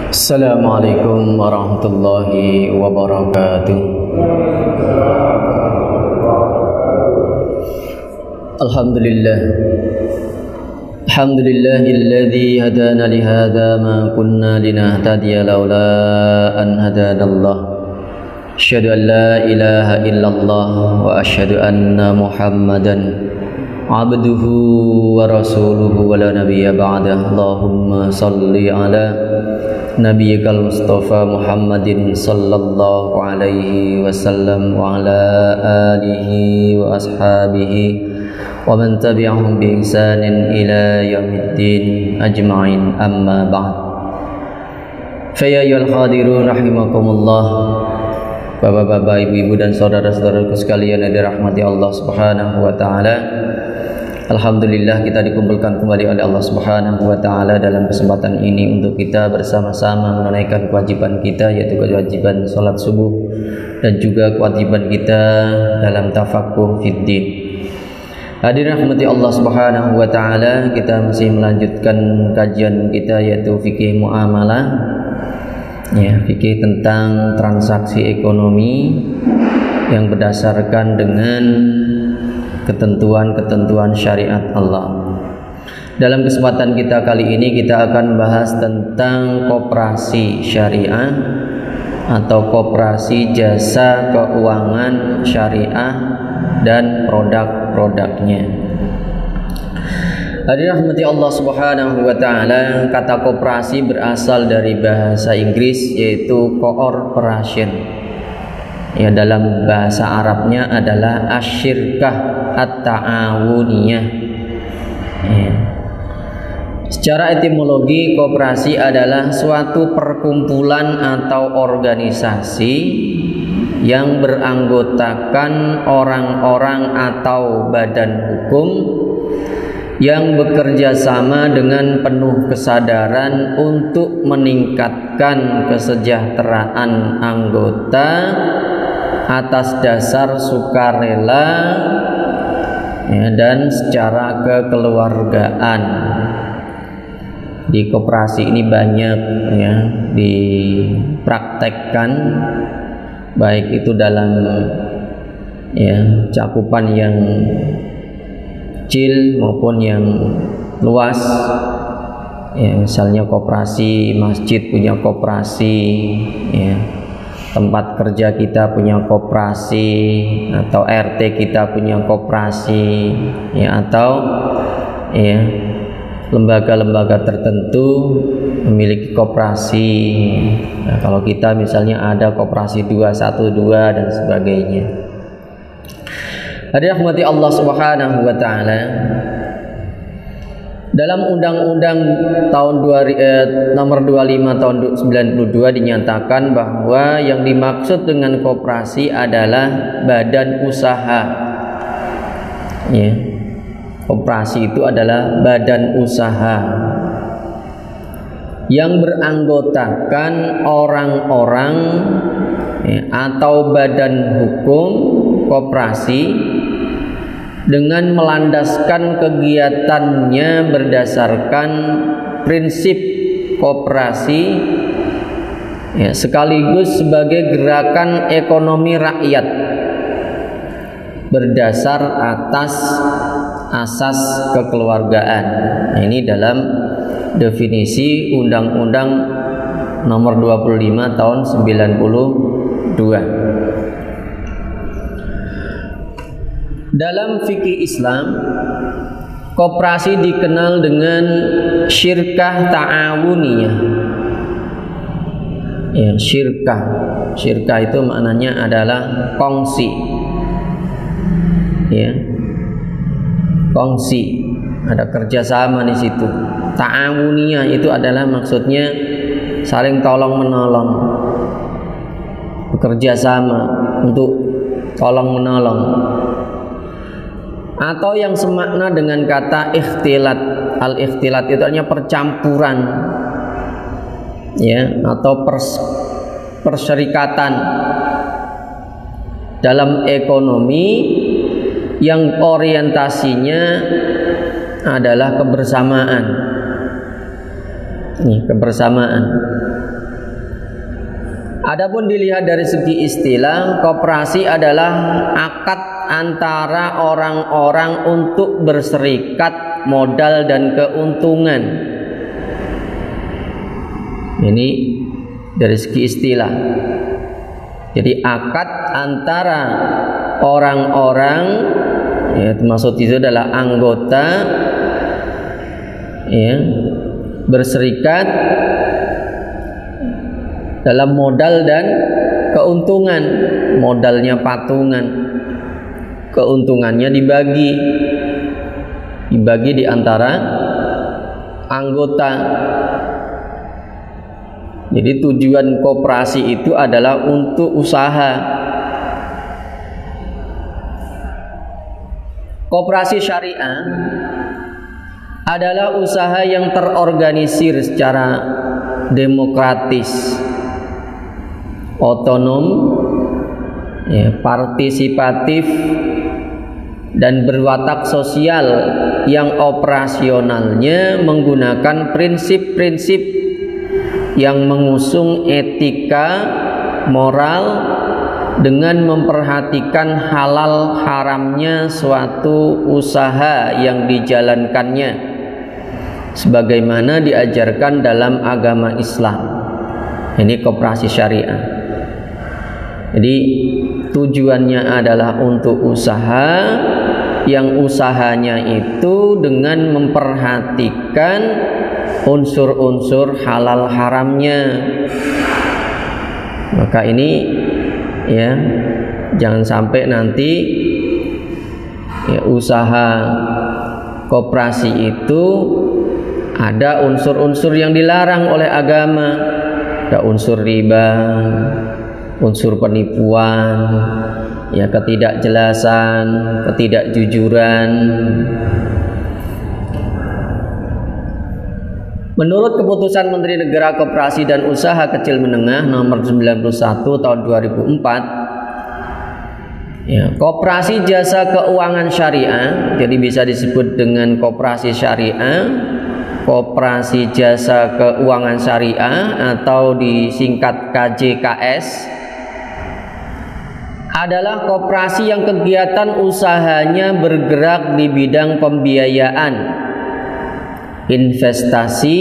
Assalamualaikum warahmatullahi wabarakatuh. Alhamdulillah. Alhamdulillahilladzi hadana lihada ma kunna linahtadiya laula an hadanallah. Asyhadu an la ilaha illallah wa asyhadu anna Muhammadan abduhu wa rasuluhu wa la nabiyya ba'dah. Allahumma salli ala nabiyyikal mustafa Muhammadin sallallahu alaihi wasallam wa ala alihi wa ashabihi wa man tabi'ahum bi ihsanin ila yaumiddin ajma'in, amma ba'd. Fa ya ayyuhal hadirun rahimakumullah. Bapak-bapak, ibu-ibu dan saudara-saudaraku sekalian yang dirahmati Allah Subhanahu wa taala. Alhamdulillah kita dikumpulkan kembali oleh Allah Subhanahu wa taala dalam kesempatan ini untuk kita bersama-sama menunaikan kewajiban kita, yaitu kewajiban salat subuh dan juga kewajiban kita dalam tafaqquh fid din. Hadirin rahmati Allah Subhanahu wa taala, kita masih melanjutkan kajian kita yaitu fikih muamalah. Ya, fikih tentang transaksi ekonomi yang berdasarkan dengan ketentuan-ketentuan syariat Allah. Dalam kesempatan kita kali ini kita akan bahas tentang koperasi syariah atau koperasi jasa keuangan syariah dan produk-produknya. Hadirin rahmati Allah Subhanahu wa taala, kata koperasi berasal dari bahasa Inggris yaitu cooperation. Ya, dalam bahasa Arabnya adalah asyirkah at-ta'awuniyah. Ya. Secara etimologi, koperasi adalah suatu perkumpulan atau organisasi yang beranggotakan orang-orang atau badan hukum yang bekerja sama dengan penuh kesadaran untuk meningkatkan kesejahteraan anggota atas dasar sukarela, ya, dan secara kekeluargaan. Di koperasi ini banyak ya dipraktekkan, baik itu dalam ya cakupan yang kecil maupun yang luas. Ya, misalnya koperasi masjid punya koperasi, ya, tempat kerja kita punya koperasi, atau RT kita punya koperasi, ya, atau ya lembaga-lembaga tertentu memiliki koperasi. Nah, kalau kita misalnya ada koperasi 212 dan sebagainya. Hadirin rahmati Allah Subhanahu wa taala, dalam undang-undang tahun nomor 25 tahun 92 dinyatakan bahwa yang dimaksud dengan koperasi adalah badan usaha. Ya. Koperasi itu adalah badan usaha yang beranggotakan orang-orang ya, atau badan hukum koperasi dengan melandaskan kegiatannya berdasarkan prinsip koperasi, ya, sekaligus sebagai gerakan ekonomi rakyat berdasar atas asas kekeluargaan. Nah, ini dalam definisi Undang-Undang nomor 25 tahun 92. Dalam fikih Islam, koperasi dikenal dengan syirkah ta'awuniyah. Ya, syirkah itu maknanya adalah kongsi. Ya, kongsi, ada kerjasama di situ. Ta'awuniyah itu adalah maksudnya saling tolong menolong, bekerja sama untuk tolong menolong. Atau yang semakna dengan kata ikhtilat. Al-ikhtilat itu artinya percampuran, ya, atau perserikatan dalam ekonomi yang orientasinya adalah kebersamaan. Ini kebersamaan. Adapun dilihat dari segi istilah, koperasi adalah akad antara orang-orang untuk berserikat modal dan keuntungan. Ini dari segi istilah. Jadi akad antara orang-orang, ya, maksud itu adalah anggota, ya, berserikat dalam modal dan keuntungan. Modalnya patungan, keuntungannya dibagi di antara anggota. Jadi tujuan koperasi itu adalah untuk usaha. Koperasi syariah adalah usaha yang terorganisir secara demokratis, otonom, ya, partisipatif, dan berwatak sosial yang operasionalnya menggunakan prinsip-prinsip yang mengusung etika moral dengan memperhatikan halal haramnya suatu usaha yang dijalankannya sebagaimana diajarkan dalam agama Islam. Ini koperasi syariah. Jadi tujuannya adalah untuk usaha, yang usahanya itu dengan memperhatikan unsur-unsur halal haramnya. Maka ini, ya, jangan sampai nanti, ya, usaha koperasi itu ada unsur-unsur yang dilarang oleh agama. Ada unsur riba, unsur penipuan, ya, ketidakjelasan, ketidakjujuran. Menurut keputusan Menteri Negara Koperasi dan Usaha Kecil Menengah nomor 91 tahun 2004, ya, koperasi jasa keuangan syariah, jadi bisa disebut dengan koperasi syariah, koperasi jasa keuangan syariah atau disingkat KJKS, adalah koperasi yang kegiatan usahanya bergerak di bidang pembiayaan, investasi,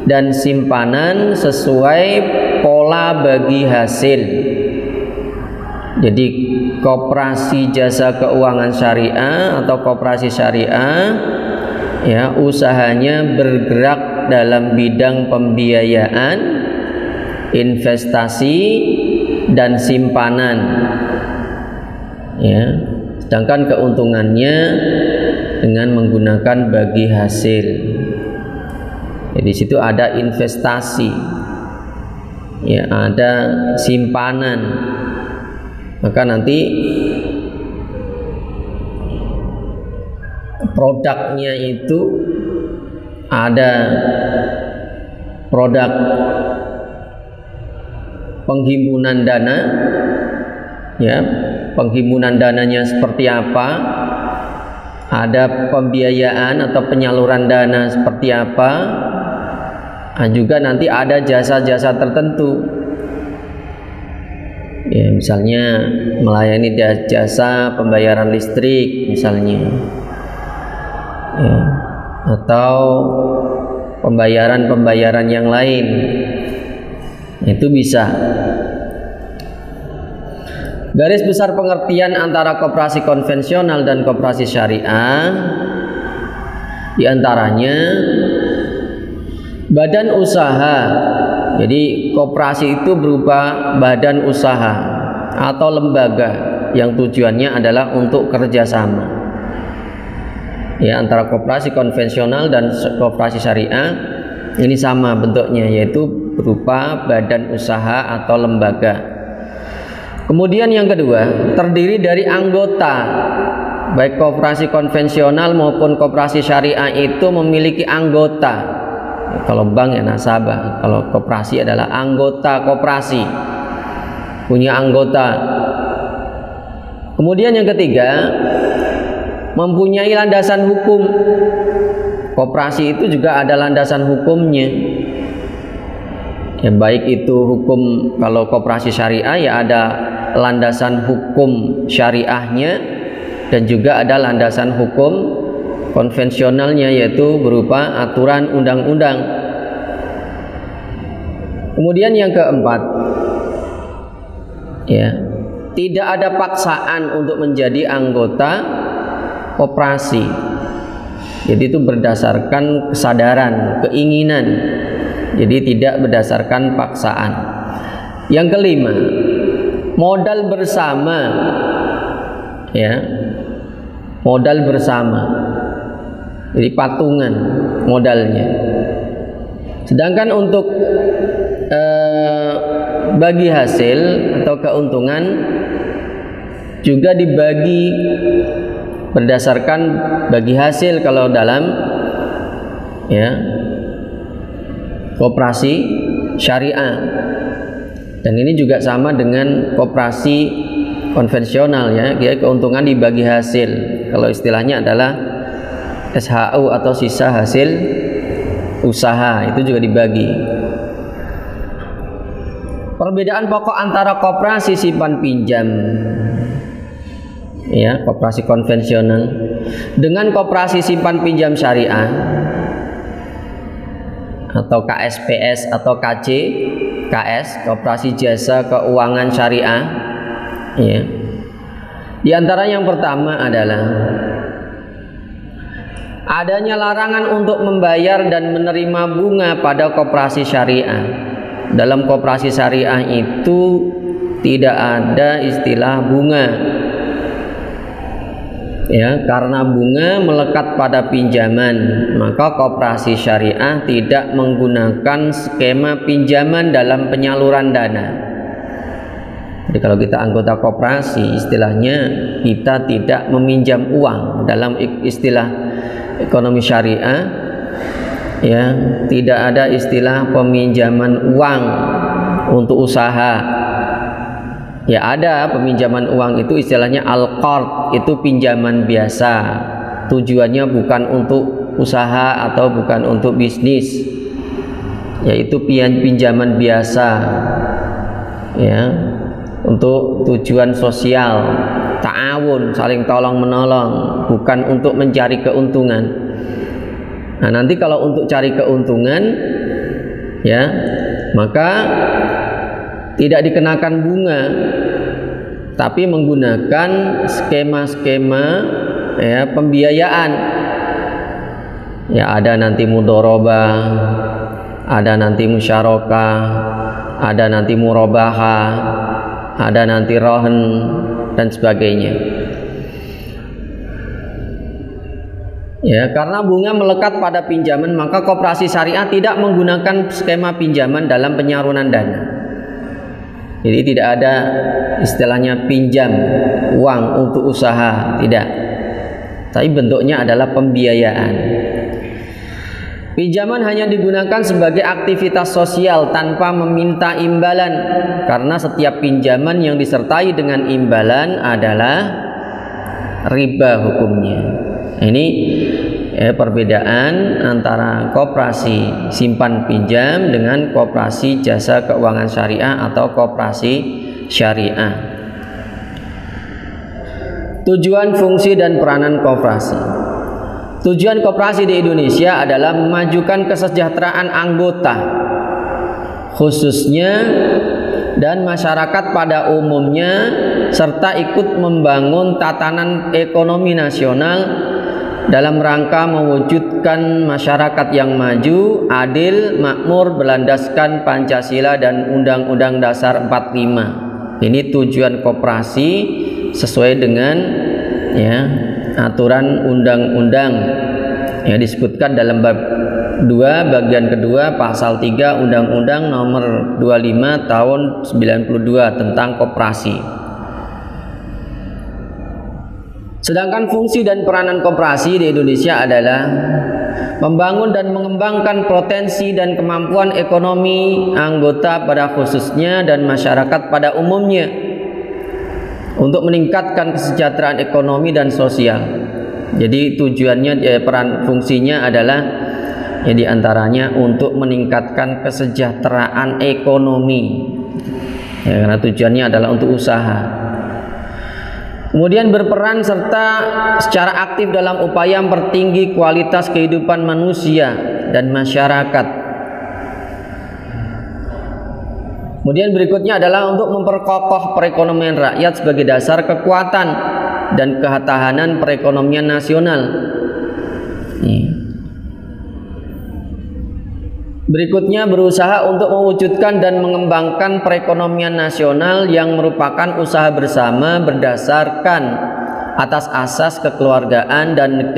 dan simpanan sesuai pola bagi hasil. Jadi koperasi jasa keuangan syariah atau koperasi syariah, ya, usahanya bergerak dalam bidang pembiayaan, investasi, dan simpanan, ya, sedangkan keuntungannya dengan menggunakan bagi hasil. Jadi di situ ada investasi, ya, ada simpanan. Maka nanti produknya itu ada produk penghimpunan dana, ya, penghimpunan dananya seperti apa, ada pembiayaan atau penyaluran dana seperti apa, nah, juga nanti ada jasa-jasa tertentu, ya, misalnya melayani jasa pembayaran listrik misalnya, ya, atau pembayaran yang lain, itu bisa. Garis besar pengertian antara koperasi konvensional dan koperasi syariah, diantaranya badan usaha. Jadi koperasi itu berupa badan usaha atau lembaga yang tujuannya adalah untuk kerjasama, ya, antara koperasi konvensional dan koperasi syariah. Ini sama bentuknya, yaitu berupa badan usaha atau lembaga. Kemudian yang kedua, terdiri dari anggota. Baik koperasi konvensional maupun koperasi syariah itu memiliki anggota. Kalau bank, ya, nasabah. Kalau koperasi adalah anggota koperasi, punya anggota. Kemudian yang ketiga, mempunyai landasan hukum. koperasi itu juga ada landasan hukumnya. Ya, baik itu hukum, kalau koperasi syariah ya ada landasan hukum syariahnya, dan juga ada landasan hukum konvensionalnya, yaitu berupa aturan undang-undang. Kemudian yang keempat, ya, tidak ada paksaan untuk menjadi anggota koperasi. Jadi itu berdasarkan kesadaran, keinginan. Jadi tidak berdasarkan paksaan. Yang kelima, modal bersama, ya, modal bersama. Jadi patungan modalnya. Sedangkan untuk bagi hasil atau keuntungan juga dibagi berdasarkan bagi hasil kalau dalam, ya, koperasi syariah. Dan ini juga sama dengan koperasi konvensional, ya, keuntungan dibagi hasil. Kalau istilahnya adalah SHU atau sisa hasil usaha, itu juga dibagi. Perbedaan pokok antara koperasi simpan pinjam, ya, koperasi konvensional dengan koperasi simpan pinjam syariah atau KSPS atau KJKS, koperasi jasa keuangan syariah, ya. Di antara yang pertama adalah adanya larangan untuk membayar dan menerima bunga pada koperasi syariah. Dalam koperasi syariah itu tidak ada istilah bunga, ya, karena bunga melekat pada pinjaman, maka koperasi syariah tidak menggunakan skema pinjaman dalam penyaluran dana. Jadi kalau kita anggota koperasi, istilahnya kita tidak meminjam uang. Dalam istilah ekonomi syariah, ya, tidak ada istilah peminjaman uang untuk usaha. Ya, ada peminjaman uang, itu istilahnya al-qard, itu pinjaman biasa. Tujuannya bukan untuk usaha atau bukan untuk bisnis, yaitu pinjaman biasa, ya, untuk tujuan sosial, ta'awun, saling tolong menolong, bukan untuk mencari keuntungan. Nah, nanti kalau untuk cari keuntungan, ya, maka tidak dikenakan bunga, tapi menggunakan skema-skema, ya, pembiayaan. Ya, ada nanti mudharabah, ada nanti musyarakah, ada nanti murabahah, ada nanti rohen, dan sebagainya. Ya, karena bunga melekat pada pinjaman, maka koperasi syariah tidak menggunakan skema pinjaman dalam penyaluran dana. Jadi tidak ada istilahnya pinjam uang untuk usaha, tidak. Tapi bentuknya adalah pembiayaan. Pinjaman hanya digunakan sebagai aktivitas sosial tanpa meminta imbalan, karena setiap pinjaman yang disertai dengan imbalan adalah riba hukumnya. Ini perbedaan antara koperasi simpan pinjam dengan koperasi jasa keuangan syariah atau koperasi syariah. Tujuan, fungsi, dan peranan koperasi. Tujuan koperasi di Indonesia adalah memajukan kesejahteraan anggota, khususnya, dan masyarakat pada umumnya, serta ikut membangun tatanan ekonomi nasional dalam rangka mewujudkan masyarakat yang maju, adil, makmur, berlandaskan Pancasila dan Undang-Undang Dasar 45. Ini tujuan koperasi sesuai dengan, ya, aturan undang-undang yang disebutkan dalam bab 2 bagian kedua pasal 3 Undang-Undang nomor 25 tahun 92 tentang koperasi. Sedangkan fungsi dan peranan koperasi di Indonesia adalah membangun dan mengembangkan potensi dan kemampuan ekonomi anggota pada khususnya dan masyarakat pada umumnya untuk meningkatkan kesejahteraan ekonomi dan sosial. Jadi tujuannya peran fungsinya adalah ya diantaranya untuk meningkatkan kesejahteraan ekonomi. Ya, karena tujuannya adalah untuk usaha. Kemudian berperan serta secara aktif dalam upaya mempertinggi kualitas kehidupan manusia dan masyarakat. Kemudian berikutnya adalah untuk memperkokoh perekonomian rakyat sebagai dasar kekuatan dan ketahanan perekonomian nasional. Berikutnya berusaha untuk mewujudkan dan mengembangkan perekonomian nasional yang merupakan usaha bersama berdasarkan atas asas kekeluargaan dan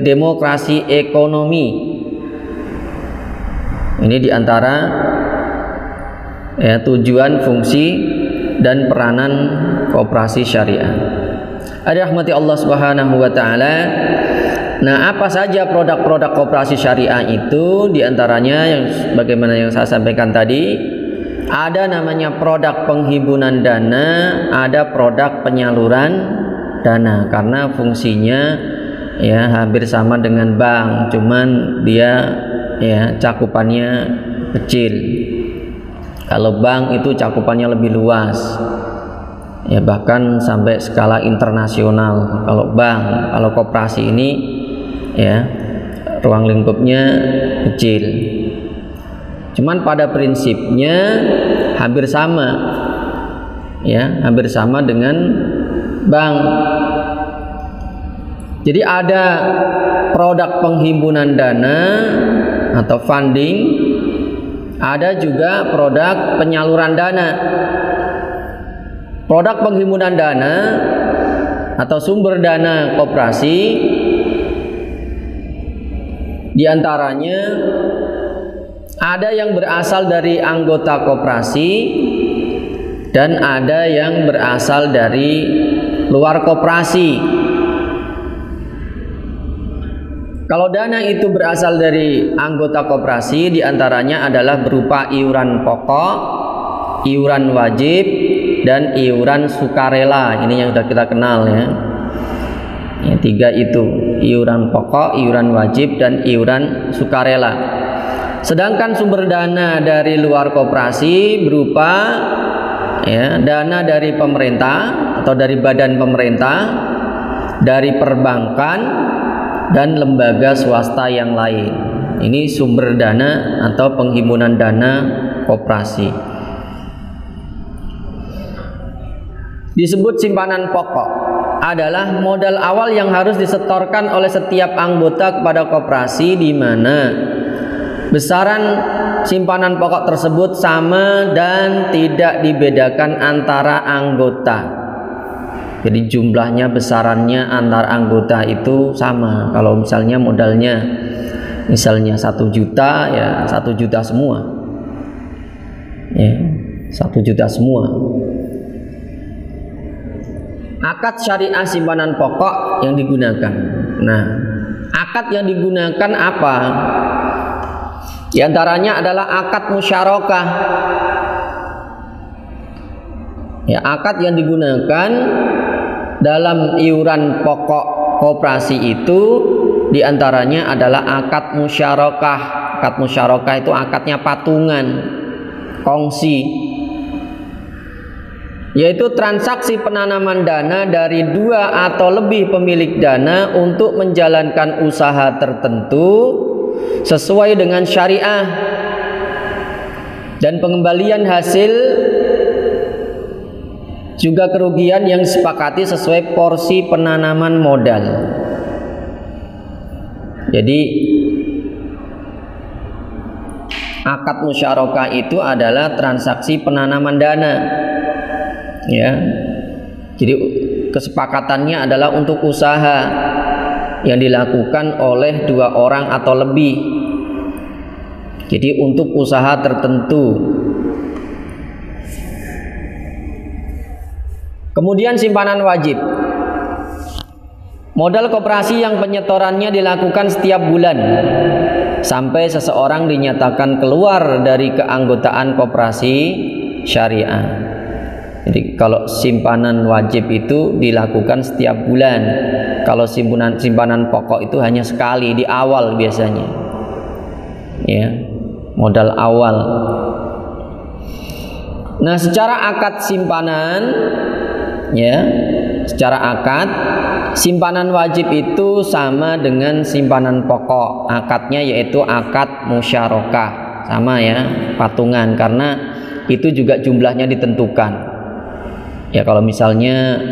demokrasi ekonomi. Ini diantara ya, tujuan, fungsi, dan peranan koperasi syariah. Rahmati Allah Subhanahu wa taala. Nah, apa saja produk-produk koperasi syariah itu? Diantaranya yang bagaimana yang saya sampaikan tadi, ada namanya produk penghimpunan dana, ada produk penyaluran dana, karena fungsinya ya hampir sama dengan bank, cuman dia ya cakupannya kecil. Kalau bank itu cakupannya lebih luas, ya bahkan sampai skala internasional. Kalau bank, kalau koperasi ini ya ruang lingkupnya kecil. Cuman pada prinsipnya hampir sama, ya hampir sama dengan bank. Jadi ada produk penghimpunan dana atau funding, ada juga produk penyaluran dana. Produk penghimpunan dana atau sumber dana koperasi diantaranya ada yang berasal dari anggota koperasi dan ada yang berasal dari luar koperasi. Kalau dana itu berasal dari anggota koperasi, diantaranya adalah berupa iuran pokok, iuran wajib, dan iuran sukarela. Ini yang sudah kita kenal ya. Ya, tiga itu, iuran pokok, iuran wajib, dan iuran sukarela. Sedangkan sumber dana dari luar koperasi berupa ya, dana dari pemerintah atau dari badan pemerintah, dari perbankan, dan lembaga swasta yang lain. Ini sumber dana atau penghimpunan dana koperasi. Disebut simpanan pokok adalah modal awal yang harus disetorkan oleh setiap anggota kepada koperasi, di mana besaran simpanan pokok tersebut sama dan tidak dibedakan antara anggota. Jadi jumlahnya, besarannya antar anggota itu sama. Kalau misalnya modalnya misalnya 1 juta, ya 1 juta semua, ya 1 juta semua. Akad syariah simpanan pokok yang digunakan. Nah, akad yang digunakan apa? Di antaranya adalah akad musyarakah. Ya, akad yang digunakan dalam iuran pokok koperasi itu diantaranya adalah akad musyarakah. Akad musyarakah itu akadnya patungan, kongsi, yaitu transaksi penanaman dana dari 2 atau lebih pemilik dana untuk menjalankan usaha tertentu sesuai dengan syariah, dan pengembalian hasil juga kerugian yang disepakati sesuai porsi penanaman modal. Jadi akad musyarakah itu adalah transaksi penanaman dana, ya. Jadi kesepakatannya adalah untuk usaha yang dilakukan oleh 2 orang atau lebih. Jadi untuk usaha tertentu. Kemudian simpanan wajib, modal koperasi yang penyetorannya dilakukan setiap bulan sampai seseorang dinyatakan keluar dari keanggotaan koperasi syariah. Jadi kalau simpanan wajib itu dilakukan setiap bulan. Kalau simpanan pokok itu hanya sekali di awal biasanya. Ya, modal awal. Nah, secara akad simpanan, ya, secara akad simpanan wajib itu sama dengan simpanan pokok. Akadnya yaitu akad musyarakah, sama ya, patungan, karena itu juga jumlahnya ditentukan. Ya, kalau misalnya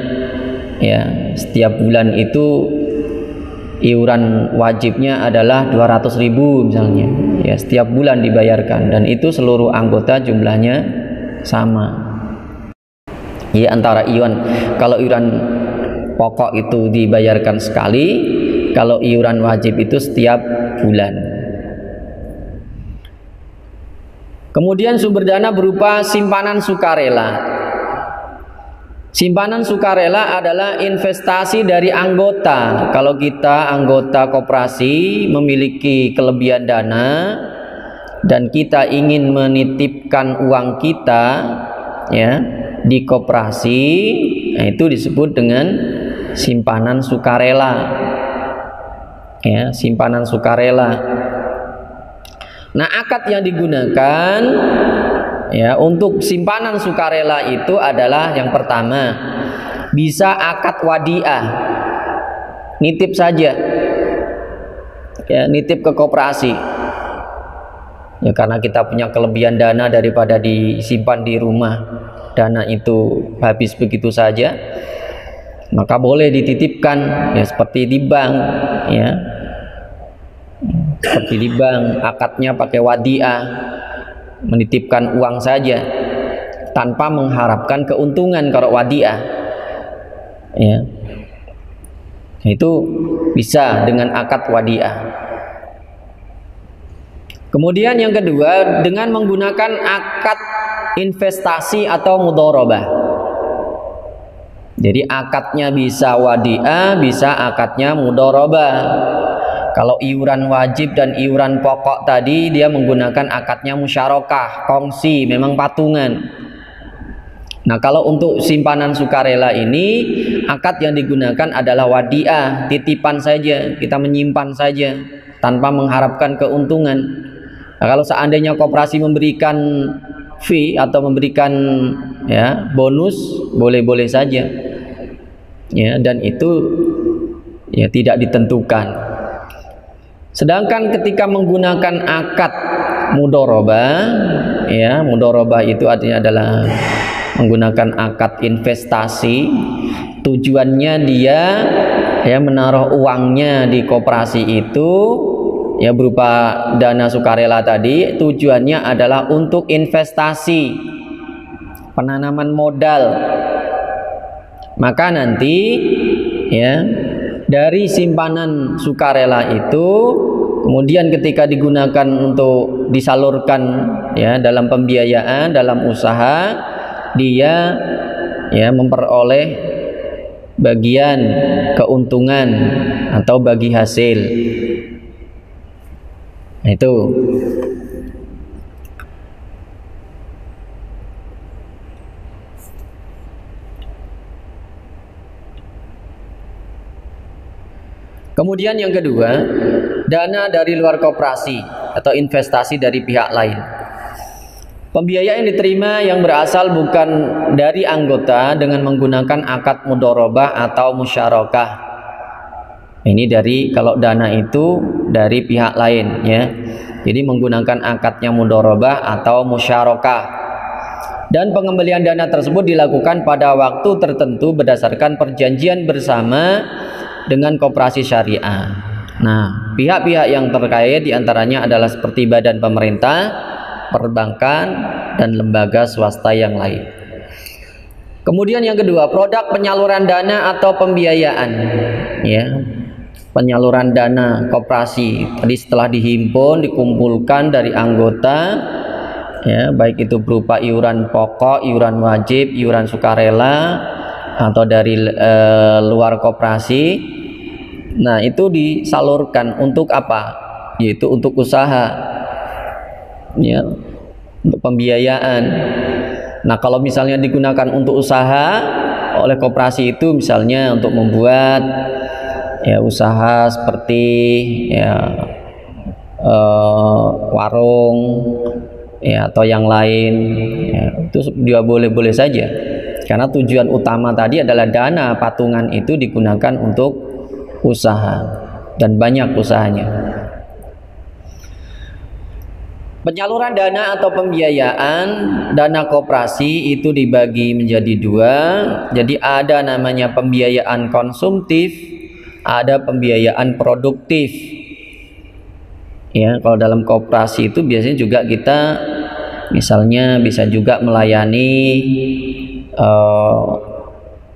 ya setiap bulan itu iuran wajibnya adalah 200.000 misalnya, ya setiap bulan dibayarkan, dan itu seluruh anggota jumlahnya sama. Ya, antara kalau iuran pokok itu dibayarkan sekali, kalau iuran wajib itu setiap bulan. Kemudian sumber dana berupa simpanan sukarela. Simpanan sukarela adalah investasi dari anggota. Kalau kita anggota koperasi memiliki kelebihan dana dan kita ingin menitipkan uang kita, ya, di koperasi, nah itu disebut dengan simpanan sukarela. Ya, simpanan sukarela. Nah, akad yang digunakan ya untuk simpanan sukarela itu adalah yang pertama, bisa akad wadiah, nitip saja, ya, nitip ke koperasi. Ya, karena kita punya kelebihan dana daripada disimpan di rumah, dana itu habis begitu saja, maka boleh dititipkan, ya, seperti di bank, ya, seperti di bank, akadnya pakai wadiah, menitipkan uang saja tanpa mengharapkan keuntungan. Kalau wadiah, ya, itu bisa dengan akad wadiah. Kemudian yang kedua, dengan menggunakan akad investasi atau mudharabah. Jadi akadnya bisa wadiah, bisa akadnya mudharabah. Kalau iuran wajib dan iuran pokok tadi dia menggunakan akadnya musyarakah, kongsi, memang patungan. Nah, kalau untuk simpanan sukarela ini akad yang digunakan adalah wadiah, titipan saja, kita menyimpan saja tanpa mengharapkan keuntungan. Nah, kalau seandainya koperasi memberikan fee atau memberikan, ya, bonus, boleh-boleh saja, ya, dan itu ya tidak ditentukan. Sedangkan ketika menggunakan akad mudharabah, ya, mudharabah itu artinya adalah menggunakan akad investasi. Tujuannya dia, ya, menaruh uangnya di koperasi itu, ya, berupa dana sukarela tadi. Tujuannya adalah untuk investasi, penanaman modal. Maka nanti, ya, dari simpanan sukarela itu kemudian ketika digunakan untuk disalurkan, ya, dalam pembiayaan, dalam usaha, dia, ya, memperoleh bagian keuntungan atau bagi hasil. Nah, itu. Kemudian yang kedua, dana dari luar koperasi atau investasi dari pihak lain. Pembiayaan yang diterima yang berasal bukan dari anggota dengan menggunakan akad mudharabah atau musyarakah. Ini dari, kalau dana itu dari pihak lain, ya. Jadi menggunakan akadnya mudharabah atau musyarakah. Dan pengembalian dana tersebut dilakukan pada waktu tertentu berdasarkan perjanjian bersama dengan koperasi syariah. Nah, pihak-pihak yang terkait diantaranya adalah seperti badan pemerintah, perbankan, dan lembaga swasta yang lain. Kemudian yang kedua, produk penyaluran dana atau pembiayaan, ya, penyaluran dana koperasi. Tadi setelah dihimpun, dikumpulkan dari anggota, ya, baik itu berupa iuran pokok, iuran wajib, iuran sukarela, atau dari luar koperasi. Nah, itu disalurkan untuk apa? Yaitu untuk usaha, ya, untuk pembiayaan. Nah, kalau misalnya digunakan untuk usaha oleh koperasi itu misalnya untuk membuat ya usaha seperti ya warung ya atau yang lain ya, itu dia boleh-boleh saja, karena tujuan utama tadi adalah dana patungan itu digunakan untuk usaha dan banyak usahanya. Penyaluran dana atau pembiayaan dana koperasi itu dibagi menjadi dua. Jadi ada namanya pembiayaan konsumtif, ada pembiayaan produktif. Ya, kalau dalam koperasi itu biasanya juga kita misalnya bisa juga melayani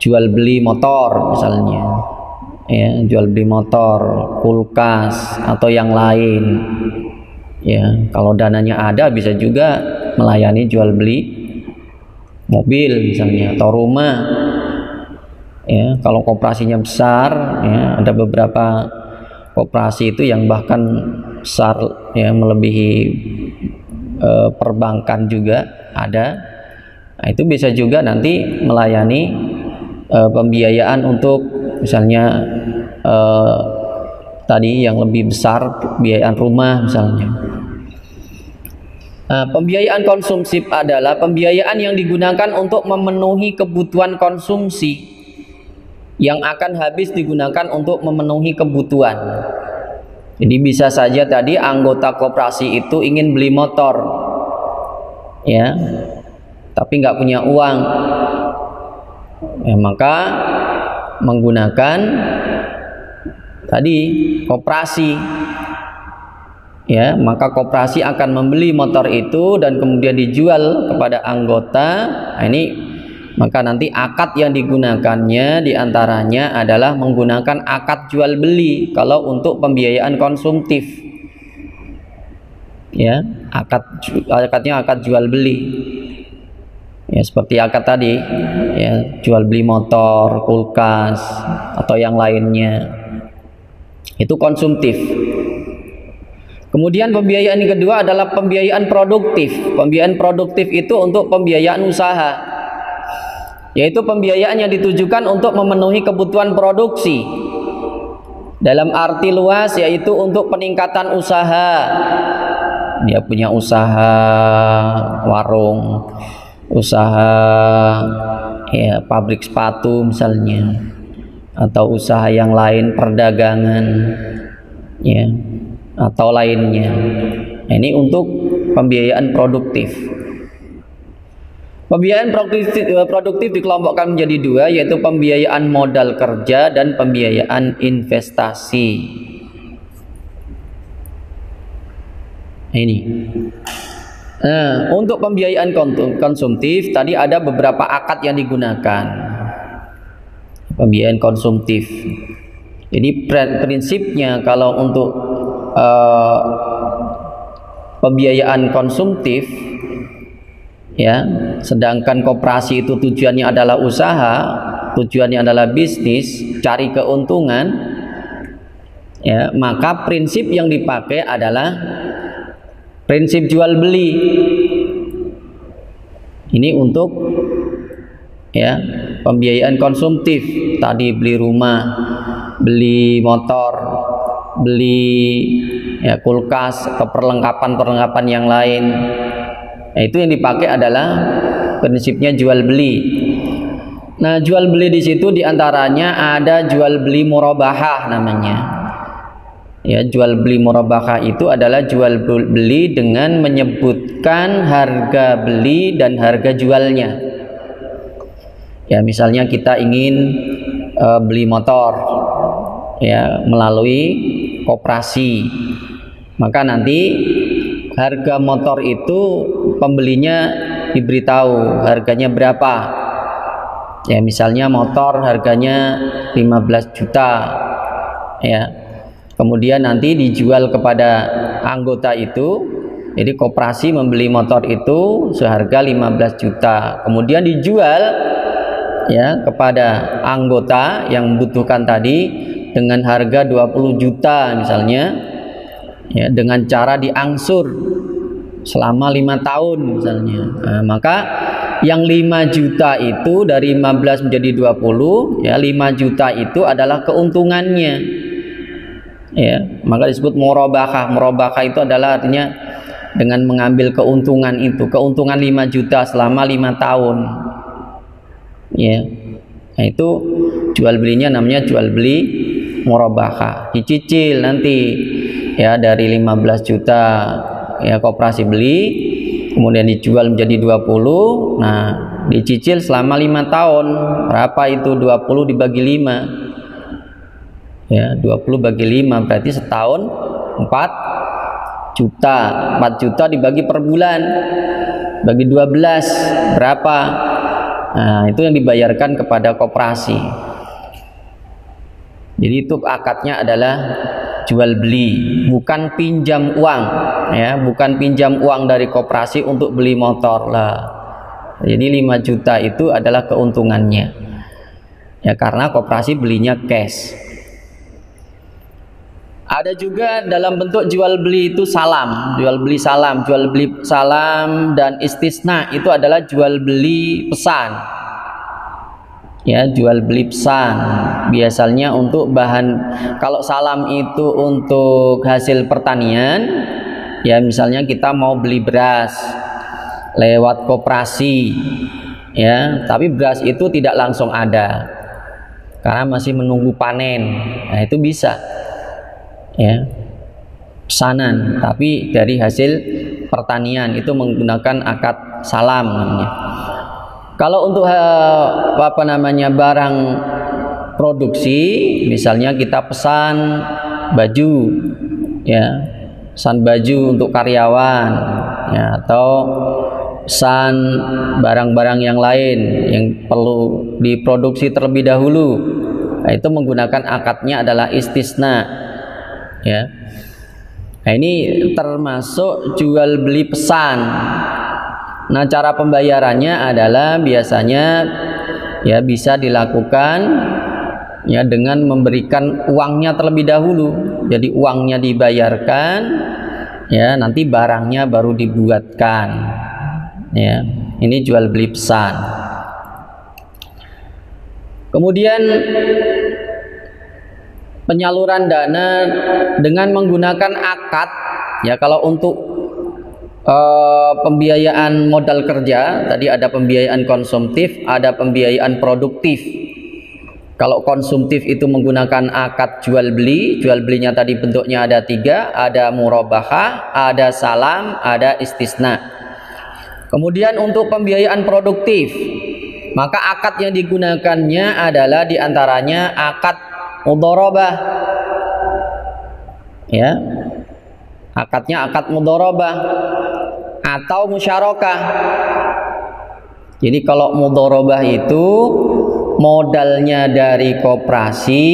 jual beli motor misalnya. Ya, jual beli motor, kulkas atau yang lain. Ya, kalau dananya ada bisa juga melayani jual beli mobil misalnya atau rumah. Ya, kalau koperasinya besar, ya, ada beberapa koperasi itu yang bahkan besar ya melebihi perbankan juga ada. Nah, itu bisa juga nanti melayani pembiayaan untuk misalnya tadi yang lebih besar pembiayaan rumah misalnya. Pembiayaan konsumtif adalah pembiayaan yang digunakan untuk memenuhi kebutuhan konsumsi yang akan habis digunakan untuk memenuhi kebutuhan. Jadi bisa saja tadi anggota koperasi itu ingin beli motor, ya, tapi nggak punya uang, ya, maka menggunakan tadi koperasi. Ya, maka koperasi akan membeli motor itu dan kemudian dijual kepada anggota. Nah, ini maka nanti akad yang digunakannya diantaranya adalah menggunakan akad jual beli kalau untuk pembiayaan konsumtif. Ya, akadnya akad jual beli. Ya, seperti akad tadi, ya, jual beli motor, kulkas atau yang lainnya. Itu konsumtif. Kemudian pembiayaan yang kedua adalah pembiayaan produktif. Pembiayaan produktif itu untuk pembiayaan usaha, yaitu pembiayaan yang ditujukan untuk memenuhi kebutuhan produksi dalam arti luas, yaitu untuk peningkatan usaha. Dia punya usaha warung, usaha ya pabrik sepatu misalnya, atau usaha yang lain produktif ya atau lainnya. Ini untuk pembiayaan produktif. Pembiayaan produktif dikelompokkan menjadi dua, yaitu pembiayaan modal kerja dan pembiayaan investasi. Ini. Nah, untuk pembiayaan konsumtif tadi ada beberapa akad yang digunakan. Pembiayaan konsumtif. Jadi prinsipnya kalau untuk pembiayaan konsumtif, ya, sedangkan koperasi itu tujuannya adalah usaha, tujuannya adalah bisnis, cari keuntungan, ya, maka prinsip yang dipakai adalah prinsip jual beli. Ini untuk ya pembiayaan konsumtif, tadi beli rumah, beli motor, beli ya kulkas atau perlengkapan yang lain. Nah, itu yang dipakai adalah prinsipnya jual beli. Nah, jual beli di situ diantaranya ada jual beli murabahah namanya. Ya, jual beli murabahah itu adalah jual beli dengan menyebutkan harga beli dan harga jualnya. Ya, misalnya kita ingin beli motor ya melalui koperasi, maka nanti harga motor itu pembelinya diberitahu harganya berapa. Ya, misalnya motor harganya 15 juta. Ya. Kemudian nanti dijual kepada anggota itu. Jadi koperasi membeli motor itu seharga 15 juta. Kemudian dijual ya kepada anggota yang membutuhkan tadi dengan harga 20 juta misalnya, ya, dengan cara diangsur selama 5 tahun misalnya. Nah, maka yang 5 juta itu dari 15 menjadi 20, ya 5 juta itu adalah keuntungannya. Ya, maka disebut murabahah. Murabahah itu adalah artinya dengan mengambil keuntungan itu, keuntungan 5 juta selama 5 tahun. Ya. Nah, itu jual belinya namanya jual beli murabahah. Dicicil nanti ya dari 15 juta ya koperasi beli, kemudian dijual menjadi 20. Nah, dicicil selama 5 tahun. Berapa itu 20 dibagi 5? Ya, 20 bagi 5 berarti setahun 4 juta. 4 juta dibagi per bulan. Bagi 12 berapa? Nah, itu yang dibayarkan kepada koperasi. Jadi itu akadnya adalah jual beli, bukan pinjam uang, ya, bukan pinjam uang dari koperasi untuk beli motor lah. Jadi 5 juta itu adalah keuntungannya. Ya, karena koperasi belinya cash. Ada juga dalam bentuk jual beli itu salam, jual beli salam dan istisna itu adalah jual beli pesan. Ya, jual beli pesan biasanya untuk bahan, kalau salam itu untuk hasil pertanian, ya misalnya kita mau beli beras lewat koperasi, ya, tapi beras itu tidak langsung ada karena masih menunggu panen. Nah, itu bisa, ya, pesanan tapi dari hasil pertanian, itu menggunakan akad salam namanya. Kalau untuk barang produksi, misalnya kita pesan baju, ya, pesan baju untuk karyawan, ya, atau pesan barang-barang yang lain yang perlu diproduksi terlebih dahulu, nah, itu menggunakan akadnya adalah istisna, ya. Nah, ini termasuk jual beli pesan. Nah, cara pembayarannya adalah biasanya ya bisa dilakukan ya dengan memberikan uangnya terlebih dahulu. Jadi uangnya dibayarkan, ya, nanti barangnya baru dibuatkan. Ya, ini jual beli pesan. Kemudian penyaluran dana dengan menggunakan akad, ya, kalau untuk pembiayaan modal kerja tadi ada pembiayaan konsumtif, ada pembiayaan produktif. Kalau konsumtif itu menggunakan akad jual beli, jual belinya tadi bentuknya ada 3, ada murabahah, ada salam, ada istisna. Kemudian untuk pembiayaan produktif, maka akad yang digunakannya adalah diantaranya akad mudharabah, ya, akadnya akad mudharabah atau musyarakah. Jadi kalau mudharabah itu modalnya dari koperasi,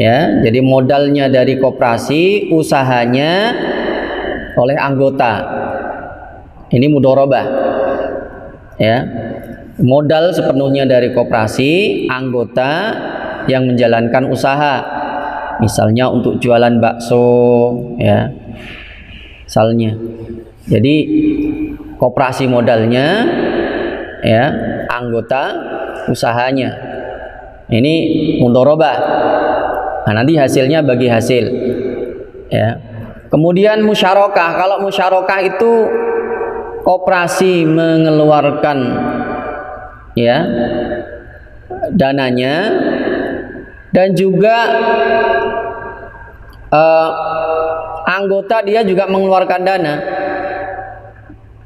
ya, jadi modalnya dari koperasi, usahanya oleh anggota. Ini mudharabah, ya, modal sepenuhnya dari koperasi, anggota yang menjalankan usaha, misalnya untuk jualan bakso, ya, misalnya. Jadi koperasi modalnya, ya, anggota usahanya. Ini mudharabah. Nah, nanti hasilnya bagi hasil, ya. Kemudian musyarakah. Kalau musyarakah itu koperasi mengeluarkan, ya, dananya, dan juga anggota dia juga mengeluarkan dana.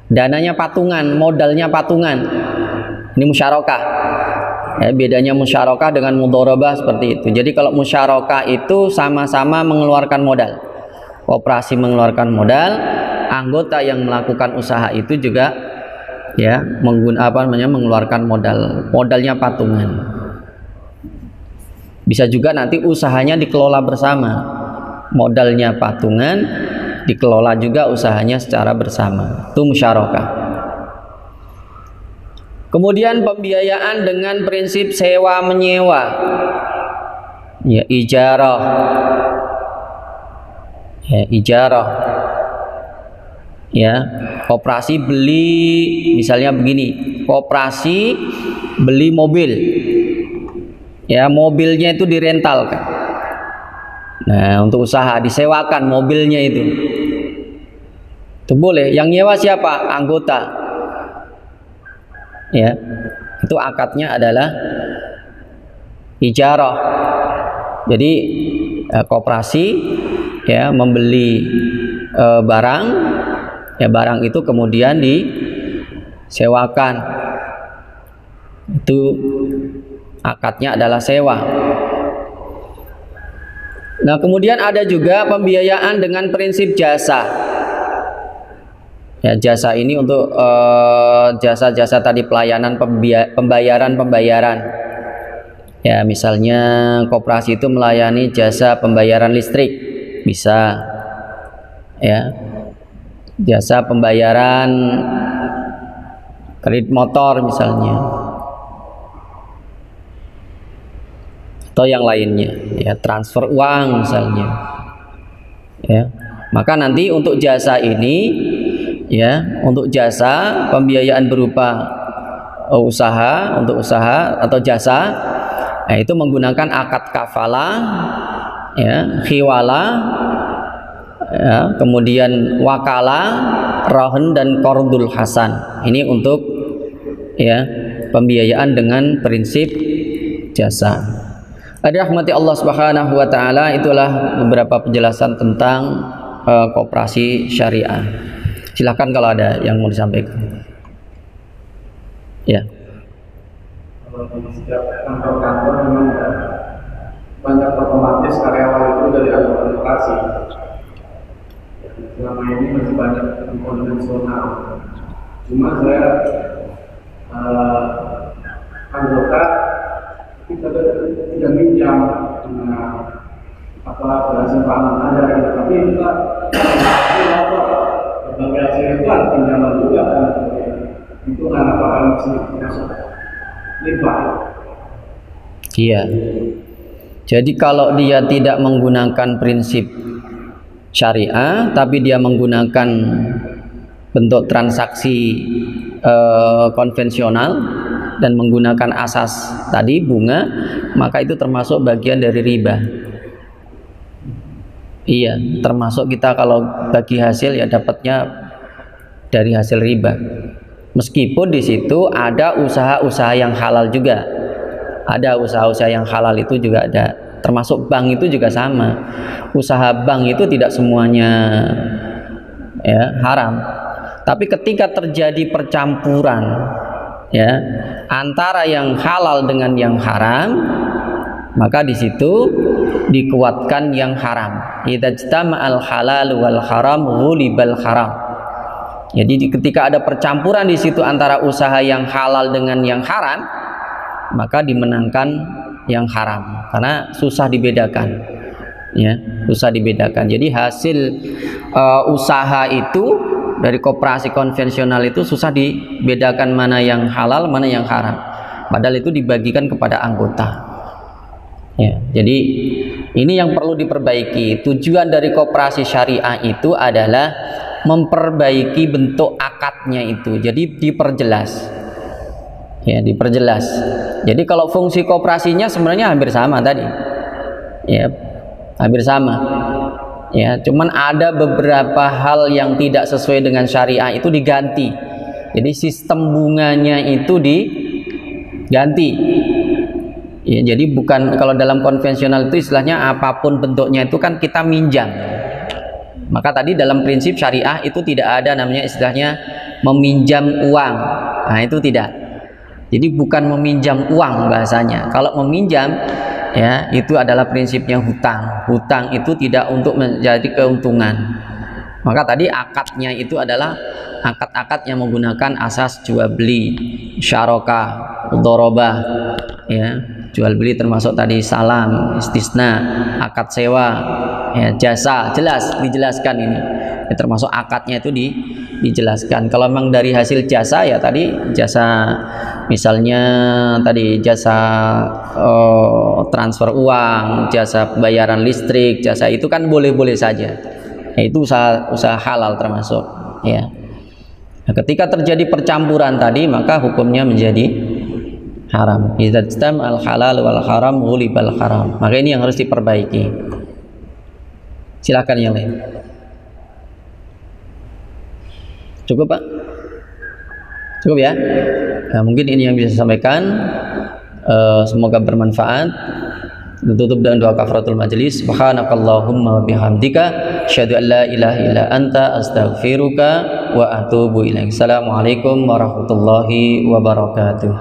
Dananya patungan, modalnya patungan. Ini musyarakah. Ya, bedanya musyarakah dengan mudharabah seperti itu. Jadi kalau musyarakah itu sama-sama mengeluarkan modal. Koperasi mengeluarkan modal, anggota yang melakukan usaha itu juga, ya, mengeluarkan modal. Modalnya patungan. Bisa juga nanti usahanya dikelola bersama. Modalnya patungan, dikelola juga usahanya secara bersama. Itu musyarakah. Kemudian pembiayaan dengan prinsip sewa menyewa, ya, ijarah, ya, ijarah, Ya, koperasi beli misalnya begini, koperasi beli mobil. Ya, mobilnya itu direntalkan. Nah, untuk usaha disewakan mobilnya itu. Itu boleh. Yang nyewa siapa? Anggota. Ya. Itu akadnya adalah ijarah. Jadi koperasi ya membeli barang, ya barang itu kemudian disewakan. Itu akadnya adalah sewa. Nah, kemudian ada juga pembiayaan dengan prinsip jasa. Ya, jasa ini untuk jasa-jasa tadi pelayanan pembayaran. Ya, misalnya koperasi itu melayani jasa pembayaran listrik, bisa. Ya. Jasa pembayaran kredit motor misalnya. Atau yang lainnya, ya, transfer uang misalnya. Ya. Maka nanti untuk jasa ini, ya, untuk jasa pembiayaan berupa usaha, untuk usaha atau jasa, nah, itu menggunakan akad kafalah, ya, khiwalah, ya, kemudian wakalah, rohen dan qardul hasan. Ini untuk ya pembiayaan dengan prinsip jasa. Rahmati Allah Subhanahu wa taala, itulah beberapa penjelasan tentang koperasi syariah. Silahkan kalau ada yang mau disampaikan. Ya. Kalau di setiap kantor-kantor memang banyak otomatis karyawan itu dari anggota koperasi. Selama ini masih banyak konvensional. Cuma saya anggota kita tidak minjam berhasil panen ada gitu. Tapi kita berbagai hasil itu ada pinjaman juga kan. Itu kan apakah masih masuk riba? Iya. Jadi kalau dia tidak menggunakan prinsip syariah, tapi dia menggunakan bentuk transaksi konvensional dan menggunakan asas tadi bunga, maka itu termasuk bagian dari riba. Iya, termasuk kita kalau bagi hasil ya dapatnya dari hasil riba. Meskipun di situ ada usaha-usaha yang halal juga. Ada usaha-usaha yang halal itu juga ada. Termasuk bank itu juga sama. Usaha bank itu tidak semuanya ya haram. Tapi ketika terjadi percampuran ya antara yang halal dengan yang haram, maka di situ dikuatkan yang haram. Idza ijtama'al halal wal haram ghulibal haram. Jadi ketika ada percampuran di situ antara usaha yang halal dengan yang haram, maka dimenangkan yang haram karena susah dibedakan. Ya, susah dibedakan. Jadi hasil usaha itu dari koperasi konvensional itu susah dibedakan mana yang halal, mana yang haram. Padahal itu dibagikan kepada anggota. Ya, jadi ini yang perlu diperbaiki. Tujuan dari koperasi syariah itu adalah memperbaiki bentuk akadnya itu. Jadi diperjelas. Ya, diperjelas. Jadi kalau fungsi koperasinya sebenarnya hampir sama tadi. Ya, hampir sama. Ya, cuman ada beberapa hal yang tidak sesuai dengan syariah itu diganti. Jadi sistem bunganya itu diganti. Ya, jadi bukan kalau dalam konvensional itu istilahnya apapun bentuknya itu kan kita minjam. Maka tadi dalam prinsip syariah itu tidak ada namanya istilahnya meminjam uang. Nah, itu tidak. Jadi bukan meminjam uang bahasanya. Kalau meminjam ya itu adalah prinsipnya hutang. Hutang itu tidak untuk menjadi keuntungan. Maka tadi akadnya itu adalah akad-akad yang menggunakan asas jual beli, syarokah, mudharabah, ya, jual beli termasuk tadi salam, istisna, akad sewa, ya, jasa, jelas dijelaskan ini. Ya, termasuk akadnya itu dijelaskan. Kalau memang dari hasil jasa ya tadi jasa misalnya tadi jasa transfer uang, jasa pembayaran listrik, jasa itu kan boleh-boleh saja. Ya, itu usaha halal termasuk. ya. Nah, ketika terjadi percampuran tadi maka hukumnya menjadi haram. Idza al halal wal haram ghulibal haram. Maka ini yang harus diperbaiki. Silakan yang lain. Cukup Pak? Cukup ya? Nah, mungkin ini yang bisa saya sampaikan. Semoga bermanfaat. Tutup dengan doa kafaratul majelis. Subhanakallahumma wa bihamdika asyhadu an la ilaha illa anta astaghfiruka wa atubu ilaik. Assalamualaikum warahmatullahi wabarakatuh.